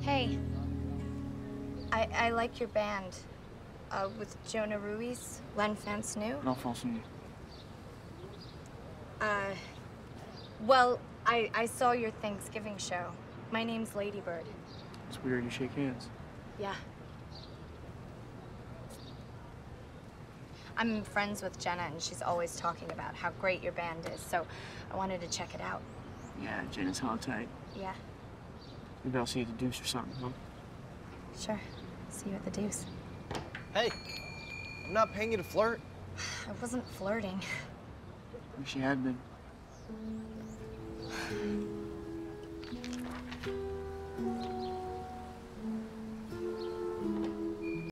Hey, I like your band. With Jonah Ruiz, Len Fance-New. L'enfance-new. Well, I saw your Thanksgiving show. My name's Lady Bird. It's weird you shake hands. Yeah. I'm friends with Jenna, and she's always talking about how great your band is, so I wanted to check it out. Yeah, Jenna's hog tight. Yeah. Maybe I'll see you at the Deuce or something, huh? Sure. See you at the Deuce. Hey, I'm not paying you to flirt. I wasn't flirting. Wish you had been.